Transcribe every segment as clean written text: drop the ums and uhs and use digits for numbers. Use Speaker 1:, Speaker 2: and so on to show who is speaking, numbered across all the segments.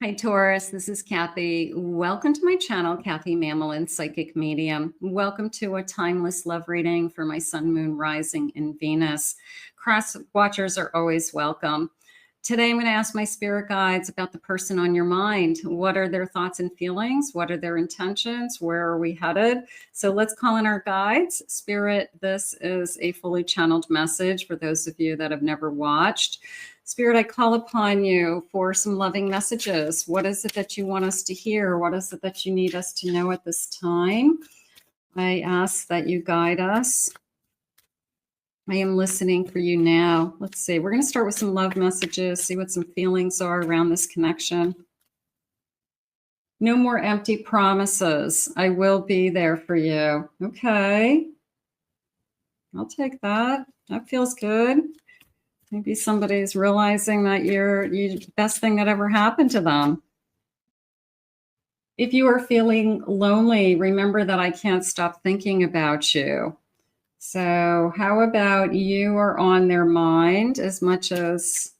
Speaker 1: Hi, Taurus. This is Kathy. Welcome to my channel, Kathy Mamolen, Psychic Medium. Welcome to a timeless love reading for my Sun, Moon, Rising, and Venus. Cross watchers are always welcome. Today, I'm going to ask my spirit guides about the person on your mind. What are their thoughts and feelings? What are their intentions? Where are we headed? So let's call in our guides. Spirit, this is a fully channeled message for those of you that have never watched. Spirit, I call upon you for some loving messages. What is it that you want us to hear? What is it that you need us to know at this time? I ask that you guide us. I am listening for you now. Let's see. We're going to start with some love messages, see what some feelings are around this connection. No more empty promises. I will be there for you. Okay. I'll take that. That feels good. Maybe somebody's realizing that you're the best thing that ever happened to them. If you are feeling lonely, remember that I can't stop thinking about you. So how about you are on their mind as much as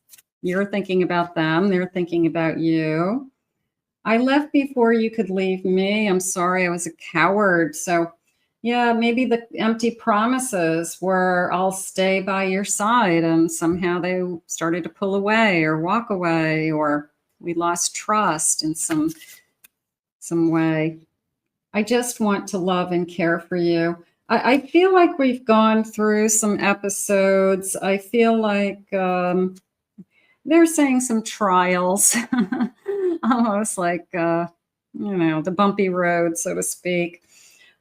Speaker 1: you're thinking about them, they're thinking about you. I left before you could leave me. I'm sorry, I was a coward. So yeah, maybe the empty promises were I'll stay by your side, and somehow they started to pull away or walk away, or we lost trust in some way. I just want to love and care for you. I feel like we've gone through some episodes. I feel like they're saying some trials, almost like, the bumpy road, so to speak.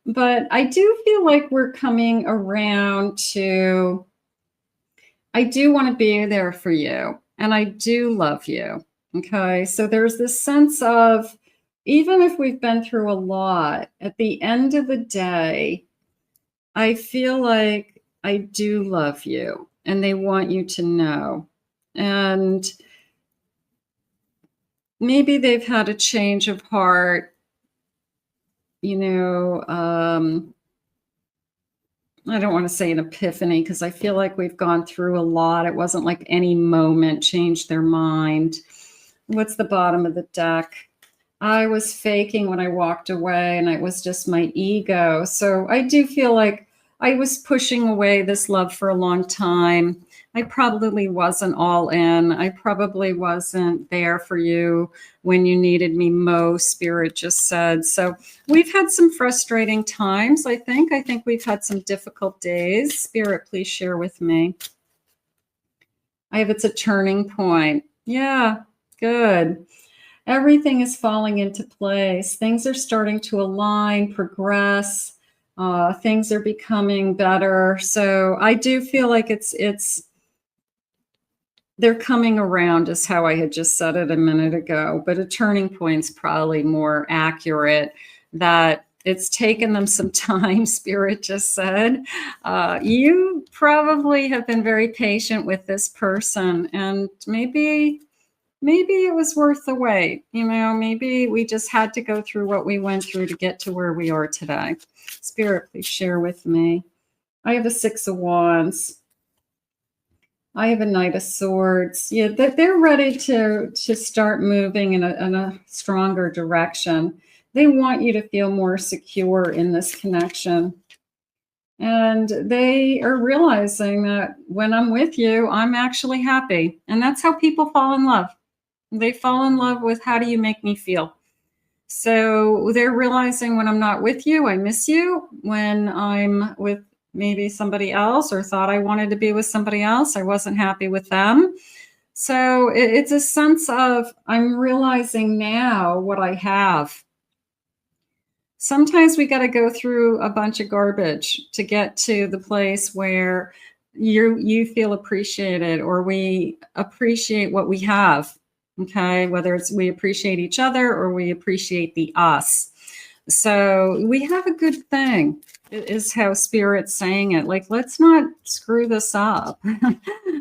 Speaker 1: But I do feel like we're coming around to, I do want to be there for you, and I do love you. Okay, so there's this sense of, even if we've been through a lot, at the end of the day, I feel like I do love you, and they want you to know. And maybe they've had a change of heart. I don't want to say an epiphany, because I feel like we've gone through a lot. It wasn't like any moment changed their mind. What's the bottom of the deck? I was faking when I walked away, and it was just my ego. So I do feel like I was pushing away this love for a long time. I probably wasn't all in. I probably wasn't there for you when you needed me most, Spirit just said. So we've had some frustrating times, I think. I think we've had some difficult days. Spirit, please share with me. It's a turning point. Yeah, good. Everything is falling into place. Things are starting to align, progress. Things are becoming better. So I do feel like they're coming around, is how I had just said it a minute ago, but a turning point's probably more accurate, that it's taken them some time, Spirit just said. You probably have been very patient with this person, and maybe it was worth the wait. Maybe we just had to go through what we went through to get to where we are today. Spirit, please share with me. I have a 6 of Wands. I have a Knight of Swords. Yeah, they're ready to start moving in a stronger direction. They want you to feel more secure in this connection. And they are realizing that when I'm with you, I'm actually happy. And that's how people fall in love. They fall in love with, how do you make me feel? So they're realizing when I'm not with you, I miss you. When I'm with maybe somebody else, or thought I wanted to be with somebody else, I wasn't happy with them. So it's a sense of, I'm realizing now what I have. Sometimes we got to go through a bunch of garbage to get to the place where you feel appreciated, or we appreciate what we have. Okay, whether it's we appreciate each other or we appreciate the us. So we have a good thing, is how Spirit's saying it. Like, let's not screw this up.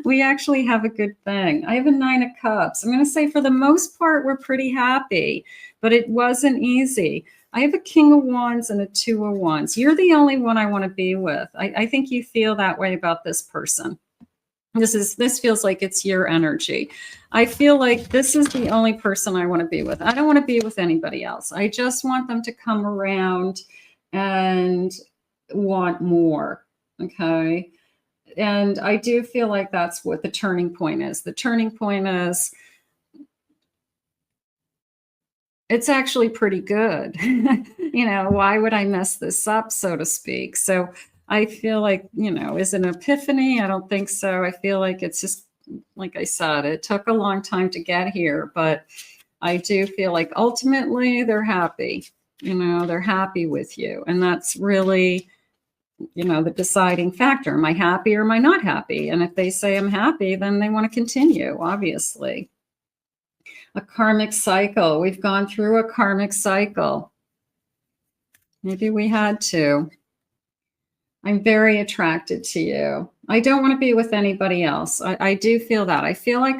Speaker 1: We actually have a good thing. I have a 9 of Cups. I'm going to say for the most part, we're pretty happy, but it wasn't easy. I have a King of Wands and a 2 of Wands. You're the only one I want to be with. I think you feel that way about this person. This feels like it's your energy. I feel like this is the only person I want to be with. I don't want to be with anybody else. I just want them to come around and want more. Okay. And I do feel like that's what the turning point is. The turning point is it's actually pretty good. Why would I mess this up, so to speak? So I feel like, is it an epiphany? I don't think so. I feel like it's just, like I said, it took a long time to get here, but I do feel like ultimately they're happy. They're happy with you. And that's really, the deciding factor. Am I happy or am I not happy? And if they say I'm happy, then they want to continue, obviously. A karmic cycle. We've gone through a karmic cycle. Maybe we had to. I'm very attracted to you. I don't want to be with anybody else. I do feel that. I feel like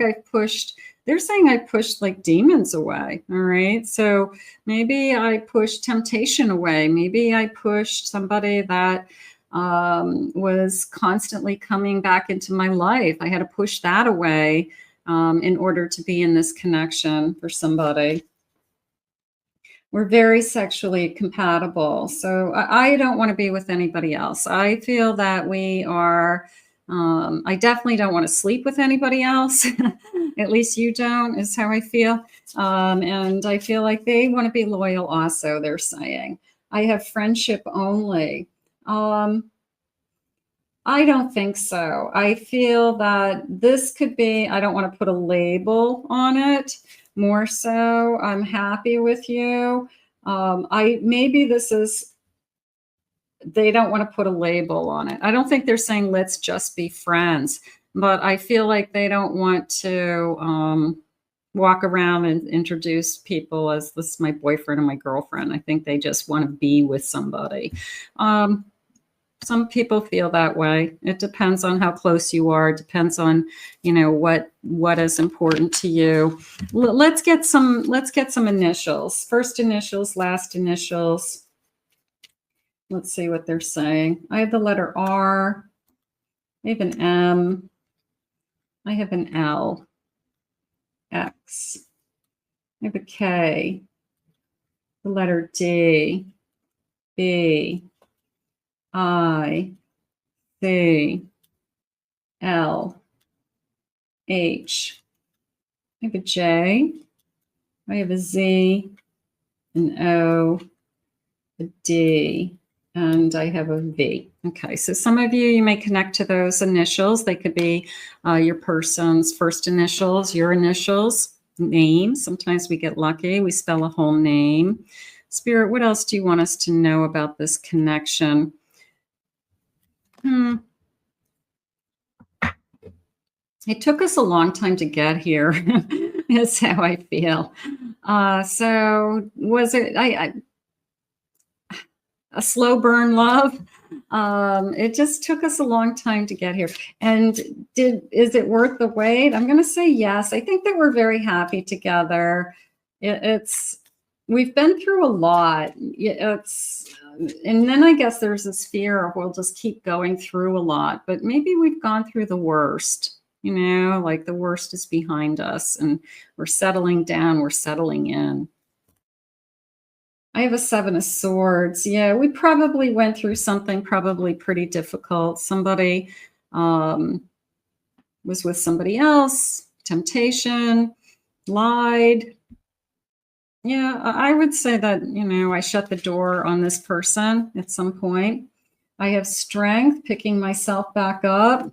Speaker 1: they're saying I pushed like demons away. All right. So maybe I pushed temptation away. Maybe I pushed somebody that was constantly coming back into my life. I had to push that away in order to be in this connection for somebody. We're very sexually compatible. So I don't want to be with anybody else. I feel that we are, I definitely don't want to sleep with anybody else. At least you don't, is how I feel. And I feel like they want to be loyal also, they're saying. I have friendship only. I don't think so. I feel that this could be, I don't want to put a label on it. More so, I'm happy with you. Maybe this is, they don't want to put a label on it. I don't think they're saying let's just be friends, but I feel like they don't want to walk around and introduce people as this is my boyfriend and my girlfriend. I think they just want to be with somebody. Some people feel that way. It depends on how close you are. It depends on, what is important to you. Let's get some initials. First initials, last initials. Let's see what they're saying. I have the letter R. I have an M. I have an L. X. I have a K. The letter D. B. I, C, L, H. I have a J. I have a Z, an O, a D, and I have a V. Okay, so some of you may connect to those initials. They could be your person's first initials, your initials, name. Sometimes we get lucky. We spell a whole name. Spirit, what else do you want us to know about this connection? It took us a long time to get here. Is how I feel. So was it a slow burn love? It just took us a long time to get here. And is it worth the wait? I'm going to say yes. I think that we're very happy together. We've been through a lot. And then I guess there's this fear of we'll just keep going through a lot, but maybe we've gone through the worst, like the worst is behind us and we're settling down, we're settling in. I have a 7 of Swords. Yeah, we probably went through something probably pretty difficult. Somebody was with somebody else, temptation, lied. Yeah, I would say that, I shut the door on this person at some point. I have Strength, picking myself back up.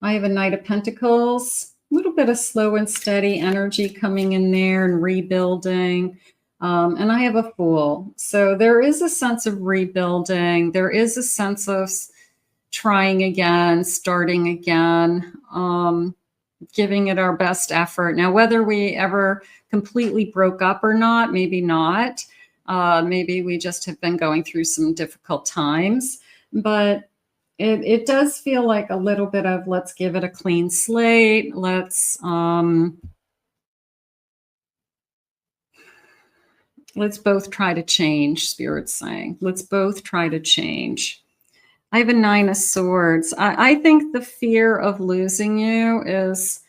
Speaker 1: I have a Knight of Pentacles, a little bit of slow and steady energy coming in there and rebuilding. And I have a Fool. So there is a sense of rebuilding. There is a sense of trying again, starting again. Giving it our best effort. Now, whether we ever completely broke up or not, maybe not. Maybe we just have been going through some difficult times. But it does feel like a little bit of let's give it a clean slate. Let's both try to change, Spirit's saying. Let's both try to change. I have a 9 of Swords. I think the fear of losing you is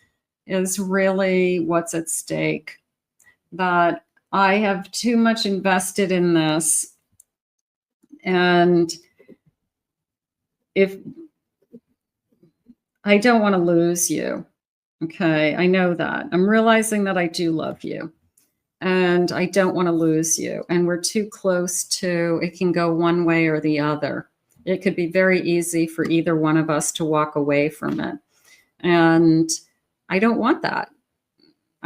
Speaker 1: really what's at stake. That I have too much invested in this. And if I don't want to lose you, okay, I know that. I'm realizing that I do love you. And I don't want to lose you. And we're too close to, it can go one way or the other. It could be very easy for either one of us to walk away from it. And I don't want that.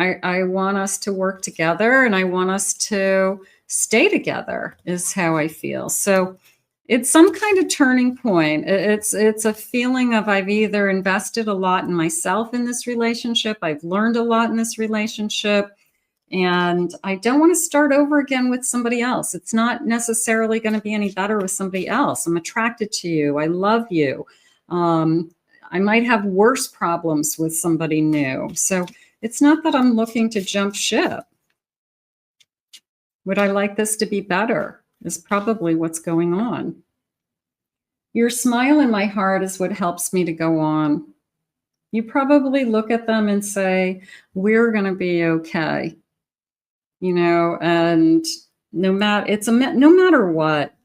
Speaker 1: I want us to work together, and I want us to stay together is how I feel. So it's some kind of turning point. It's a feeling of I've either invested a lot in myself in this relationship, I've learned a lot in this relationship, and I don't want to start over again with somebody else. It's not necessarily going to be any better with somebody else. I'm attracted to you. I love you. I might have worse problems with somebody new. So it's not that I'm looking to jump ship. Would I like this to be better? Is probably what's going on. Your smile in my heart is what helps me to go on. You probably look at them and say, we're going to be okay. You know, and no matter what,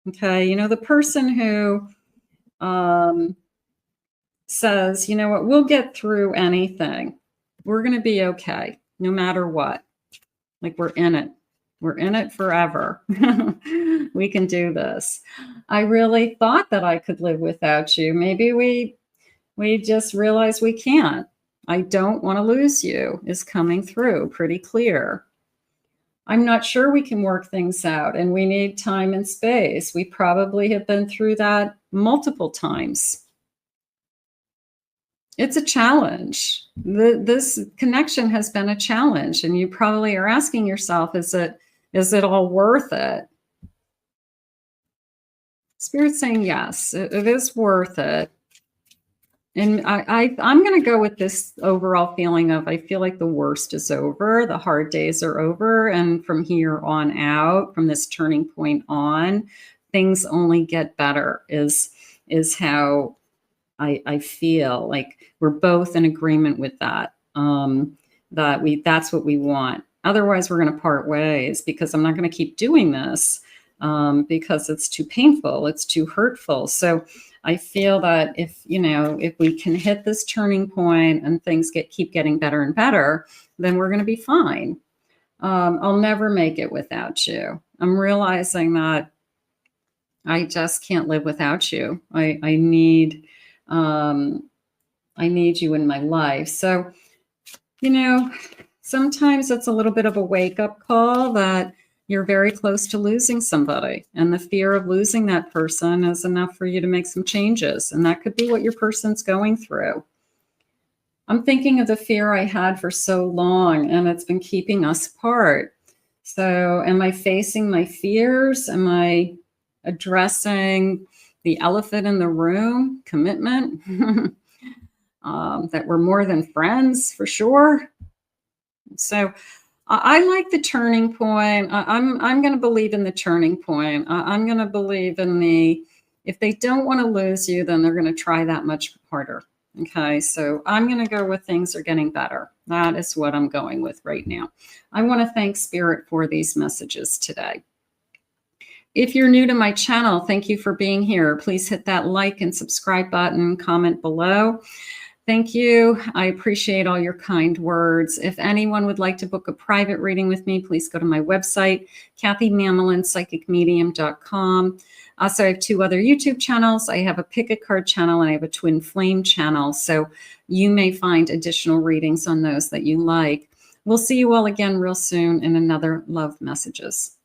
Speaker 1: okay, you know, the person who says, you know what, we'll get through anything. We're going to be okay, no matter what. Like we're in it. We're in it forever. We can do this. I really thought that I could live without you. Maybe we just realize we can't. I don't want to lose you is coming through pretty clear. I'm not sure we can work things out, and we need time and space. We probably have been through that multiple times. It's a challenge. This connection has been a challenge, and you probably are asking yourself, is it all worth it? Spirit's saying yes, it is worth it. And I'm going to go with this overall feeling of I feel like the worst is over, the hard days are over, and from here on out, from this turning point on, things only get better is how I feel. Like we're both in agreement with that, that's what we want. Otherwise, we're going to part ways because I'm not going to keep doing this because it's too painful, it's too hurtful. So I feel that if we can hit this turning point and things keep getting better and better, then we're going to be fine. I'll never make it without you. I'm realizing that I just can't live without you. I need you in my life. So, sometimes it's a little bit of a wake-up call that you're very close to losing somebody, and the fear of losing that person is enough for you to make some changes. And that could be what your person's going through. I'm thinking of the fear I had for so long, and it's been keeping us apart. So am I facing my fears? Am I addressing the elephant in the room, commitment? That we're more than friends for sure. So I like the turning point. I'm going to believe in the turning point. I'm going to believe in if they don't want to lose you, then they're going to try that much harder. Okay, so I'm going to go with things are getting better. That is what I'm going with right now. I want to thank Spirit for these messages today. If you're new to my channel, thank you for being here. Please hit that like and subscribe button, comment below. Thank you. I appreciate all your kind words. If anyone would like to book a private reading with me, please go to my website, KathyMamolen.psychicmedium.com. Also, I have 2 other YouTube channels. I have a Pick a Card channel and I have a Twin Flame channel. So you may find additional readings on those that you like. We'll see you all again real soon in another Love Messages.